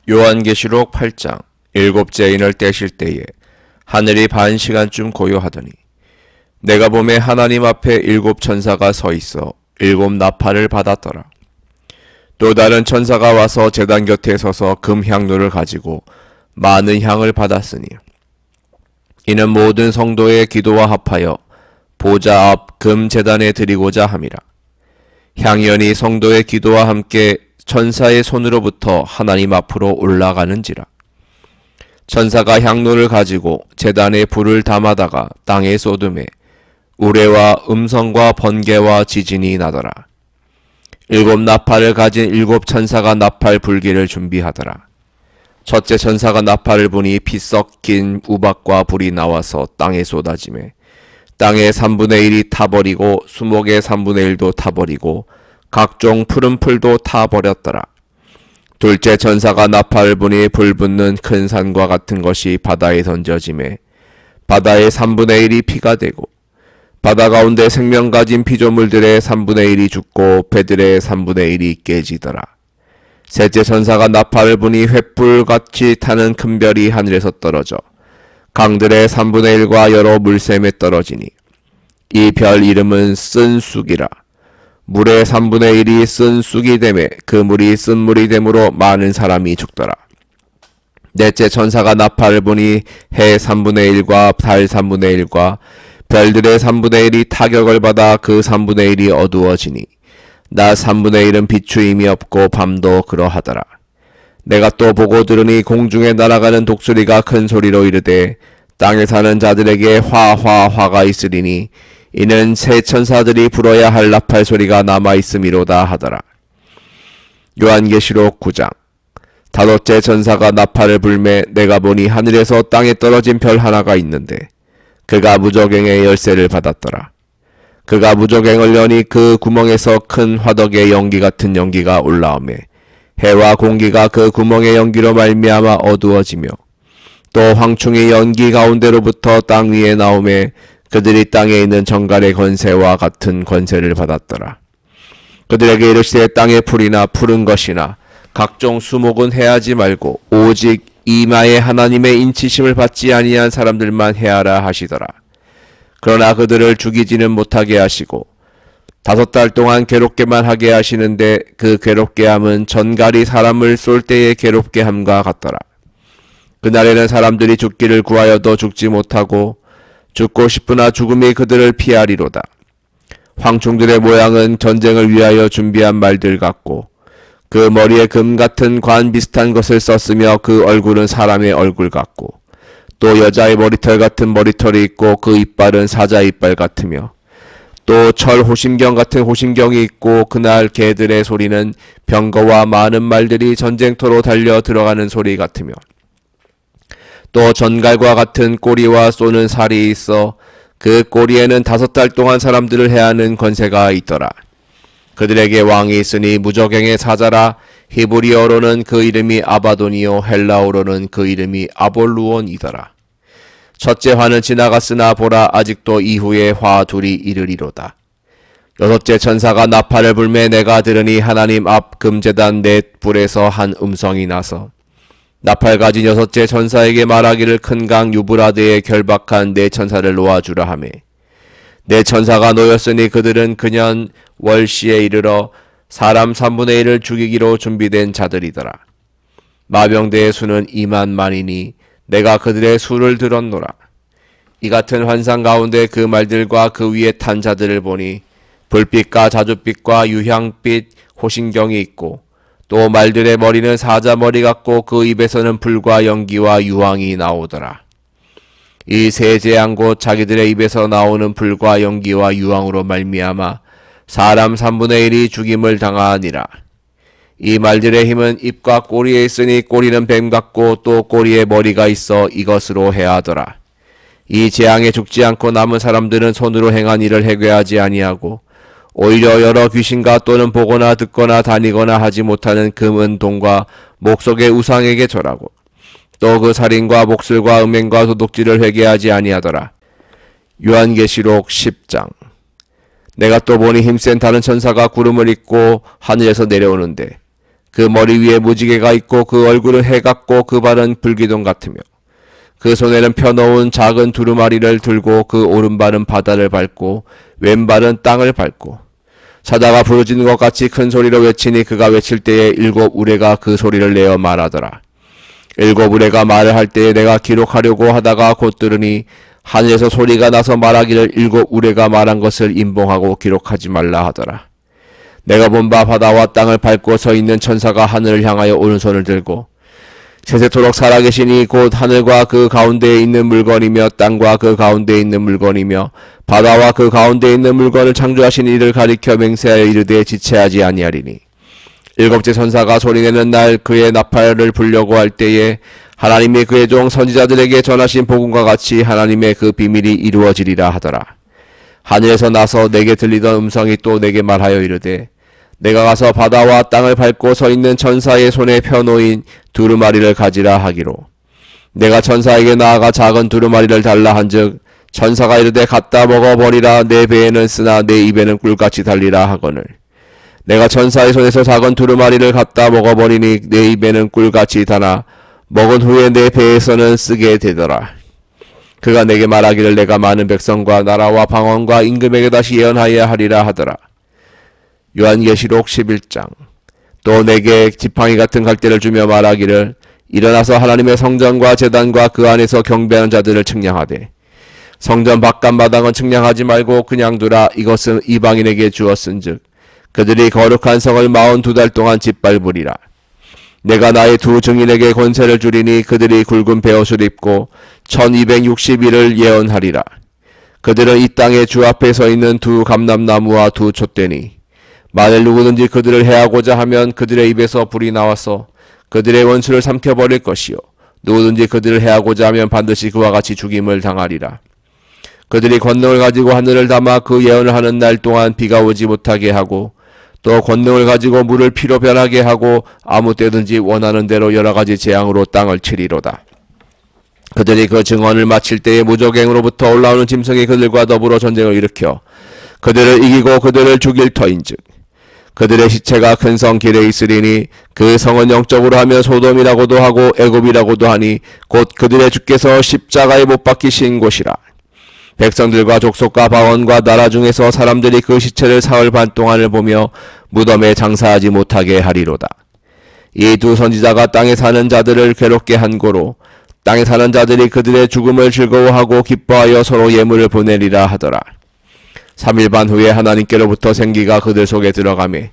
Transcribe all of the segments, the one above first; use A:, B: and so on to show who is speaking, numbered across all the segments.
A: 요한계시록 8장. 일곱째 인을 떼실 때에 하늘이 반 시간쯤 고요하더니 내가 보매 하나님 앞에 일곱 천사가 서 있어 일곱 나팔을 받았더라. 또 다른 천사가 와서 제단 곁에 서서 금향로를 가지고 많은 향을 받았으니 이는 모든 성도의 기도와 합하여 보좌 앞 금제단에 드리고자 함이라. 향연이 성도의 기도와 함께 천사의 손으로부터 하나님 앞으로 올라가는지라. 천사가 향로를 가지고 제단에 불을 담아다가 땅에 쏟음에 우레와 음성과 번개와 지진이 나더라. 일곱 나팔을 가진 일곱 천사가 나팔 불기를 준비하더라. 첫째 천사가 나팔을 부니 피 섞인 우박과 불이 나와서 땅에 쏟아지매 땅의 3분의 1이 타버리고 수목의 3분의 1도 타버리고 각종 푸른 풀도 타버렸더라. 둘째 천사가 나팔을 부니 불 붙는 큰 산과 같은 것이 바다에 던져지매 바다의 3분의 1이 피가 되고 바다 가운데 생명 가진 피조물들의 3분의 1이 죽고 배들의 3분의 1이 깨지더라. 셋째 천사가 나팔을 부니 횃불같이 타는 큰 별이 하늘에서 떨어져 강들의 3분의 1과 여러 물샘에 떨어지니 이 별 이름은 쓴 쑥이라. 물의 3분의 1이 쓴 쑥이 되매 그 물이 쓴 물이 되므로 많은 사람이 죽더라. 넷째 천사가 나팔을 부니 해 3분의 1과 달 3분의 1과 별들의 3분의 1이 타격을 받아 그 3분의 1이 어두워지니 낮 3분의 1은 비추임이 없고 밤도 그러하더라. 내가 또 보고 들으니 공중에 날아가는 독수리가 큰 소리로 이르되 땅에 사는 자들에게 화가 있으리니 이는 새 천사들이 불어야 할 나팔 소리가 남아있음이로다 하더라. 요한계시록 9장. 다섯째 천사가 나팔을 불매 내가 보니 하늘에서 땅에 떨어진 별 하나가 있는데 그가 무저갱의 열쇠를 받았더라. 그가 무저갱을 여니 그 구멍에서 큰 화덕의 연기 같은 연기가 올라오매 해와 공기가 그 구멍의 연기로 말미암아 어두워지며 또 황충이 연기 가운데로부터 땅 위에 나오매 그들이 땅에 있는 정갈의 권세와 같은 권세를 받았더라. 그들에게 이르시되 땅의 풀이나 푸른 것이나 각종 수목은 해하지 말고 오직 이마에 하나님의 인치심을 받지 아니한 사람들만 해하라 하시더라. 그러나 그들을 죽이지는 못하게 하시고 5달 동안 괴롭게만 하게 하시는데 그 괴롭게 함은 전갈이 사람을 쏠 때에 괴롭게 함과 같더라. 그날에는 사람들이 죽기를 구하여도 죽지 못하고 죽고 싶으나 죽음이 그들을 피하리로다. 황충들의 모양은 전쟁을 위하여 준비한 말들 같고 그 머리에 금 같은 관 비슷한 것을 썼으며 그 얼굴은 사람의 얼굴 같고 또 여자의 머리털 같은 머리털이 있고 그 이빨은 사자 이빨 같으며 또 철 호심경 같은 호심경이 있고 그날 개들의 소리는 병거와 많은 말들이 전쟁터로 달려 들어가는 소리 같으며 또 전갈과 같은 꼬리와 쏘는 살이 있어 그 꼬리에는 5달 동안 사람들을 해하는 권세가 있더라. 그들에게 왕이 있으니 무저갱의 사자라. 히브리어로는 그 이름이 아바돈이요 헬라어로는 그 이름이 아볼루온이더라. 첫째 화는 지나갔으나 보라 아직도 이후에 화 둘이 이르리로다. 여섯째 천사가 나팔을 불매 내가 들으니 하나님 앞 금제단 넷 불에서 한 음성이 나서 나팔 가진 여섯째 천사에게 말하기를 큰 강 유브라데에 결박한 네 천사를 놓아주라 하매 네 천사가 놓였으니 그들은 그년 월시에 이르러 사람 3분의 1을 죽이기로 준비된 자들이더라. 마병대의 수는 2만 만이니 내가 그들의 수를 들었노라. 이 같은 환상 가운데 그 말들과 그 위에 탄 자들을 보니 불빛과 자줏빛과 유향빛 호신경이 있고 또 말들의 머리는 사자 머리 같고 그 입에서는 불과 연기와 유황이 나오더라. 이 세 재앙 곧 자기들의 입에서 나오는 불과 연기와 유황으로 말미암아 사람 3분의 1이 죽임을 당하니라. 이 말들의 힘은 입과 꼬리에 있으니 꼬리는 뱀 같고 또 꼬리에 머리가 있어 이것으로 해하더라. 이 재앙에 죽지 않고 남은 사람들은 손으로 행한 일을 회개하지 아니하고 오히려 여러 귀신과 또는 보거나 듣거나 다니거나 하지 못하는 금은 동과 목석의 우상에게 절하고 또 그 살인과 목술과 음행과 도둑질을 회개하지 아니하더라. 요한계시록 10장. 내가 또 보니 힘센 다른 천사가 구름을 입고 하늘에서 내려오는데 그 머리 위에 무지개가 있고 그 얼굴은 해 같고 그 발은 불기둥 같으며 그 손에는 펴놓은 작은 두루마리를 들고 그 오른발은 바다를 밟고 왼발은 땅을 밟고 사자가 부르짖는 것 같이 큰 소리로 외치니 그가 외칠 때에 7 우레가 그 소리를 내어 말하더라. 7 우레가 말을 할 때에 내가 기록하려고 하다가 곧 들으니 하늘에서 소리가 나서 말하기를 7 우레가 말한 것을 인봉하고 기록하지 말라 하더라. 내가 본 바 바다와 땅을 밟고 서 있는 천사가 하늘을 향하여 오른손을 들고 세세토록 살아계시니 곧 하늘과 그 가운데에 있는 물건이며 땅과 그 가운데에 있는 물건이며 바다와 그 가운데에 있는 물건을 창조하신 이를 가리켜 맹세하여 이르되 지체하지 아니하리니 7째 천사가 소리내는 날 그의 나팔을 불려고 할 때에 하나님이 그의 종 선지자들에게 전하신 복음과 같이 하나님의 그 비밀이 이루어지리라 하더라. 하늘에서 나서 내게 들리던 음성이 또 내게 말하여 이르되 내가 가서 바다와 땅을 밟고 서 있는 천사의 손에 펴놓인 두루마리를 가지라 하기로 내가 천사에게 나아가 작은 두루마리를 달라 한즉 천사가 이르되 갖다 먹어버리라. 내 배에는 쓰나 내 입에는 꿀같이 달리라 하거늘 내가 천사의 손에서 작은 두루마리를 갖다 먹어버리니 내 입에는 꿀같이 다나 먹은 후에 내 배에서는 쓰게 되더라. 그가 내게 말하기를 내가 많은 백성과 나라와 방언과 임금에게 다시 예언하여야 하리라 하더라. 요한계시록 11장. 또 내게 지팡이 같은 갈대를 주며 말하기를 일어나서 하나님의 성전과 제단과 그 안에서 경배하는 자들을 측량하되 성전 바깥마당은 측량하지 말고 그냥 두라. 이것은 이방인에게 주었은즉 그들이 거룩한 성을 42달 동안 짓밟으리라. 내가 나의 2 증인에게 권세를 주리니 그들이 굵은 베옷을 입고 1260일을 예언하리라. 그들은 이 땅의 주 앞에 서 있는 2 감람나무와 2 촛대니 만일 누구든지 그들을 해하고자 하면 그들의 입에서 불이 나와서 그들의 원수를 삼켜버릴 것이요 누구든지 그들을 해하고자 하면 반드시 그와 같이 죽임을 당하리라. 그들이 권능을 가지고 하늘을 담아 그 예언을 하는 날 동안 비가 오지 못하게 하고 또 권능을 가지고 물을 피로 변하게 하고 아무 때든지 원하는 대로 여러가지 재앙으로 땅을 치리로다. 그들이 그 증언을 마칠 때에 무적행으로부터 올라오는 짐승이 그들과 더불어 전쟁을 일으켜 그들을 이기고 그들을 죽일 터인즉 그들의 시체가 큰 성 길에 있으리니 그 성은 영적으로 하면 소돔이라고도 하고 애굽이라고도 하니 곧 그들의 주께서 십자가에 못 박히신 곳이라. 백성들과 족속과 방언과 나라 중에서 사람들이 그 시체를 사흘 반 동안을 보며 무덤에 장사하지 못하게 하리로다. 이 2 선지자가 땅에 사는 자들을 괴롭게 한 고로 땅에 사는 자들이 그들의 죽음을 즐거워하고 기뻐하여 서로 예물을 보내리라 하더라. 3일 반 후에 하나님께로부터 생기가 그들 속에 들어가매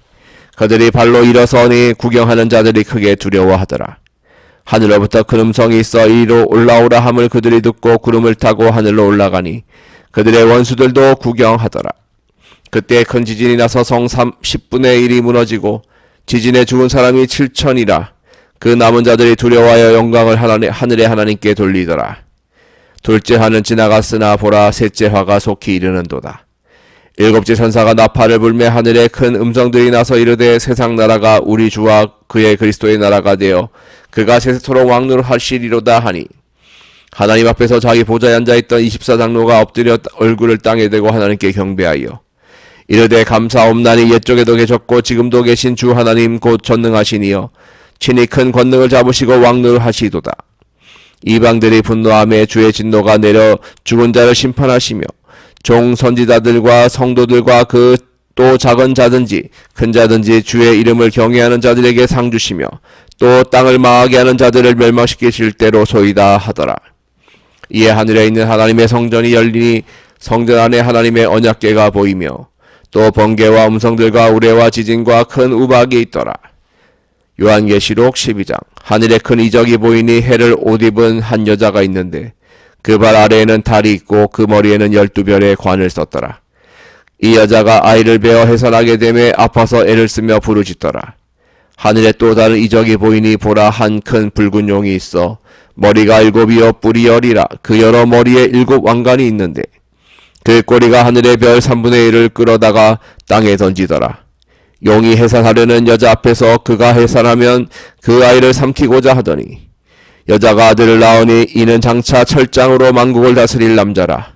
A: 그들이 발로 일어서니 구경하는 자들이 크게 두려워하더라. 하늘로부터 큰 음성이 있어 이리로 올라오라 함을 그들이 듣고 구름을 타고 하늘로 올라가니 그들의 원수들도 구경하더라. 그때 큰 지진이 나서 성 10분의 1이 무너지고 지진에 죽은 사람이 7천이라. 그 남은 자들이 두려워하여 영광을 하늘의 하나님께 돌리더라. 둘째 화는 지나갔으나 보라 셋째 화가 속히 이르는도다. 7째 천사가 나팔을 불매 하늘에 큰 음성들이 나서 이르되 세상 나라가 우리 주와 그의 그리스도의 나라가 되어 그가 세세토록 왕노하시리로다 하니 하나님 앞에서 자기 보좌에 앉아있던 24장로가 엎드려 얼굴을 땅에 대고 하나님께 경배하여 이르되 감사옵나니 옛적에도 계셨고 지금도 계신 주 하나님 곧 전능하시니여 친히 큰 권능을 잡으시고 왕노하시도다. 이방들이 분노하며 주의 진노가 내려 죽은 자를 심판하시며 종 선지자들과 성도들과 그 또 작은 자든지 큰 자든지 주의 이름을 경외하는 자들에게 상 주시며 또 땅을 망하게 하는 자들을 멸망시키실 때로 소이다 하더라. 이에 하늘에 있는 하나님의 성전이 열리니 성전 안에 하나님의 언약궤가 보이며 또 번개와 음성들과 우레와 지진과 큰 우박이 있더라. 요한계시록 12장. 하늘에 큰 이적이 보이니 해를 옷 입은 한 여자가 있는데 그 발 아래에는 달이 있고 그 머리에는 12별의 관을 썼더라. 이 여자가 아이를 베어 해산하게 되매 아파서 애를 쓰며 부르짖더라. 하늘에 또 다른 이적이 보이니 보라 한 큰 붉은 용이 있어 머리가 7이요 뿔이 10이라. 그 여러 머리에 7 왕관이 있는데 그 꼬리가 하늘의 별 3분의 1을 끌어다가 땅에 던지더라. 용이 해산하려는 여자 앞에서 그가 해산하면 그 아이를 삼키고자 하더니 여자가 아들을 낳으니 이는 장차 철장으로 만국을 다스릴 남자라.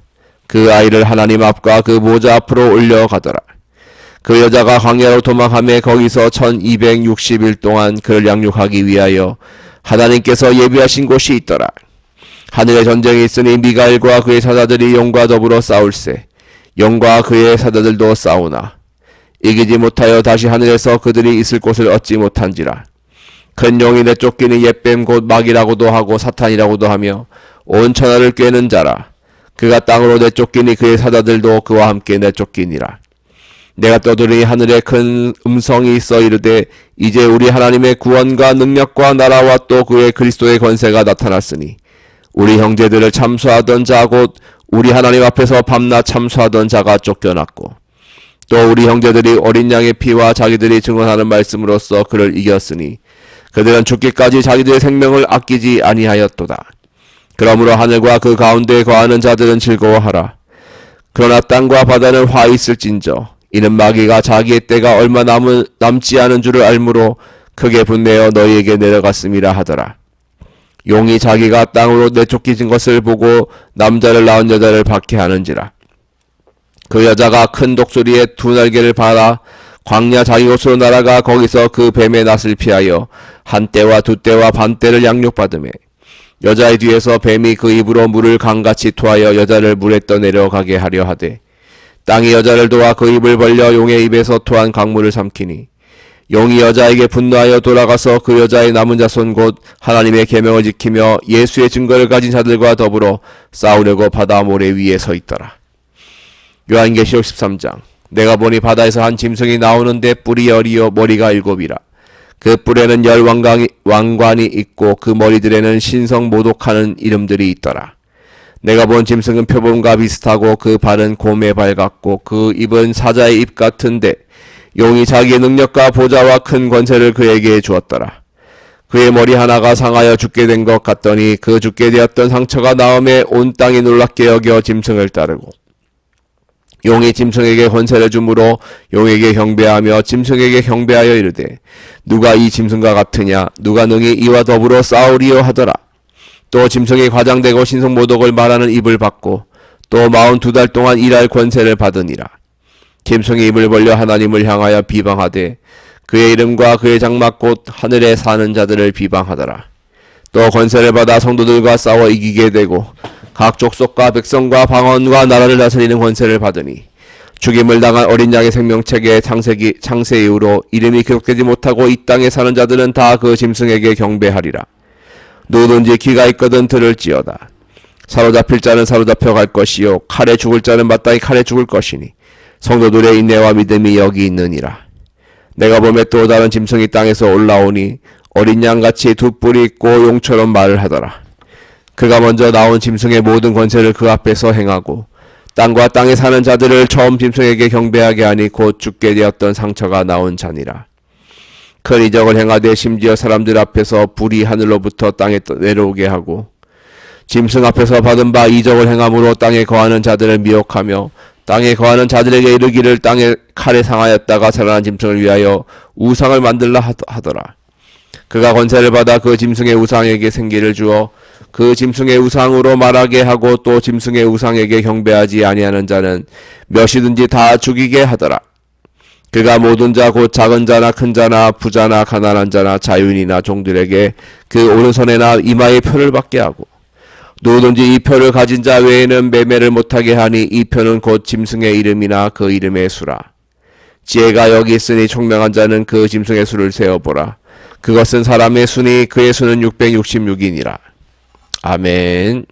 A: 그 아이를 하나님 앞과 그 보좌 앞으로 올려가더라. 그 여자가 광야로 도망하며 거기서 1260일 동안 그를 양육하기 위하여 하나님께서 예비하신 곳이 있더라. 하늘에 전쟁이 있으니 미가엘과 그의 사자들이 용과 더불어 싸울세. 용과 그의 사자들도 싸우나 이기지 못하여 다시 하늘에서 그들이 있을 곳을 얻지 못한지라. 큰 용이 내쫓기니 옛뱀 곧 마귀라고도 하고 사탄이라고도 하며 온 천하를 꿰는 자라. 그가 땅으로 내쫓기니 그의 사자들도 그와 함께 내쫓기니라. 내가 떠들으니 하늘에 큰 음성이 있어 이르되 이제 우리 하나님의 구원과 능력과 나라와 또 그의 그리스도의 권세가 나타났으니 우리 형제들을 참수하던 자 곧 우리 하나님 앞에서 밤낮 참수하던 자가 쫓겨났고 또 우리 형제들이 어린 양의 피와 자기들이 증언하는 말씀으로써 그를 이겼으니 그들은 죽기까지 자기들의 생명을 아끼지 아니하였도다. 그러므로 하늘과 그 가운데에 거하는 자들은 즐거워하라. 그러나 땅과 바다는 화 있을진저 이는 마귀가 자기의 때가 얼마 남지 않은 줄을 알므로 크게 분내어 너희에게 내려갔음이라 하더라. 용이 자기가 땅으로 내쫓기진 것을 보고 남자를 낳은 여자를 박해하는지라. 그 여자가 큰 독수리에 두 날개를 받아 광야 자기 곳으로 날아가 거기서 그 뱀의 낯을 피하여 한 떼와 두 떼와 반 떼를 양육받으매 여자의 뒤에서 뱀이 그 입으로 물을 강같이 토하여 여자를 물에 떠내려가게 하려 하되 땅이 여자를 도와 그 입을 벌려 용의 입에서 토한 강물을 삼키니 용이 여자에게 분노하여 돌아가서 그 여자의 남은 자손 곧 하나님의 계명을 지키며 예수의 증거를 가진 자들과 더불어 싸우려고 바다 모래 위에 서 있더라. 요한계시록 13장. 내가 보니 바다에서 한 짐승이 나오는데 뿔이 10이요 머리가 7이라. 그 뿔에는 10 왕관이 있고 그 머리들에는 신성 모독하는 이름들이 있더라. 내가 본 짐승은 표범과 비슷하고 그 발은 곰의 발 같고 그 입은 사자의 입 같은데 용이 자기의 능력과 보좌와 큰 권세를 그에게 주었더라. 그의 머리 하나가 상하여 죽게 된 것 같더니 그 죽게 되었던 상처가 나음에 온 땅이 놀랍게 여겨 짐승을 따르고 용이 짐승에게 권세를 주므로 용에게 경배하며 짐승에게 경배하여 이르되 누가 이 짐승과 같으냐 누가 능히 이와 더불어 싸우리요 하더라. 또 짐승이 과장되고 신성모독을 말하는 입을 받고 또 42달 동안 일할 권세를 받으니라. 짐승이 입을 벌려 하나님을 향하여 비방하되 그의 이름과 그의 장막 곧 하늘에 사는 자들을 비방하더라. 또 권세를 받아 성도들과 싸워 이기게 되고 각 족속과 백성과 방언과 나라를 다스리는 권세를 받으니 죽임을 당한 어린 양의 생명책에 창세 이후로 이름이 기록되지 못하고 이 땅에 사는 자들은 다 그 짐승에게 경배하리라. 누구든지 귀가 있거든 들을지어다. 사로잡힐 자는 사로잡혀 갈 것이요 칼에 죽을 자는 마땅히 칼에 죽을 것이니 성도들의 인내와 믿음이 여기 있느니라. 내가 보매 또 다른 짐승이 땅에서 올라오니 어린 양같이 두 뿔이 있고 용처럼 말을 하더라. 그가 먼저 나온 짐승의 모든 권세를 그 앞에서 행하고 땅과 땅에 사는 자들을 처음 짐승에게 경배하게 하니 곧 죽게 되었던 상처가 나온 자니라. 큰 이적을 행하되 심지어 사람들 앞에서 불이 하늘로부터 땅에 내려오게 하고 짐승 앞에서 받은 바 이적을 행함으로 땅에 거하는 자들을 미혹하며 땅에 거하는 자들에게 이르기를 땅에 칼에 상하였다가 살아난 짐승을 위하여 우상을 만들라 하더라. 그가 권세를 받아 그 짐승의 우상에게 생기를 주어 그 짐승의 우상으로 말하게 하고 또 짐승의 우상에게 경배하지 아니하는 자는 몇이든지 다 죽이게 하더라. 그가 모든 자 곧 작은 자나 큰 자나 부자나 가난한 자나 자유인이나 종들에게 그 오른손에나 이마에 표를 받게 하고 누구든지 이 표를 가진 자 외에는 매매를 못하게 하니 이 표는 곧 짐승의 이름이나 그 이름의 수라. 지혜가 여기 있으니 총명한 자는 그 짐승의 수를 세어보라. 그것은 사람의 수니 그의 수는 666이니라. 아멘.